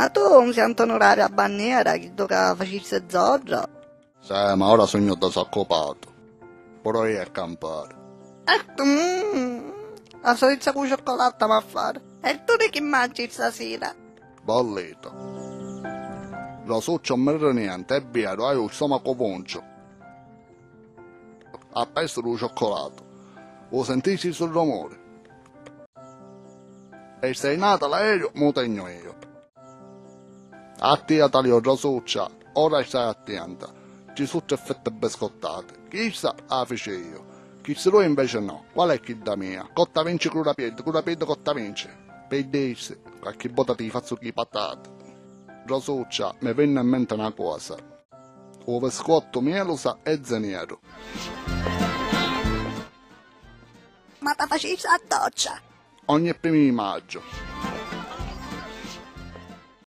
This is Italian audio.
Ma tu non sei onorario a bandiera, che tocca facesse zorro? Sì, ma ora sogno da saccopato. Vorrei accampare. E tu, la solita con cioccolata ma fare. E tu di che mangi stasera? Bollito. La succia non mi niente, è vero, hai il stomaco poncio. Ha perso il cioccolato. Lo sentisci sul rumore. E sei nata l'aereo, mo tegno io. Attiatali la succia, ora stai attenta. Ci sono effetti biscottate. Chissà, la fece io. Chi se lo invece no. Qual è chi da mia? Cotta vince con la piede cotta vince. Per dirsi, qualche botta ti faccio chi patate. Rosuccia, mi venne in mente una cosa. O biscotto mielosa e zeniero. Ma ti facessi a doccia? Ogni primo di maggio.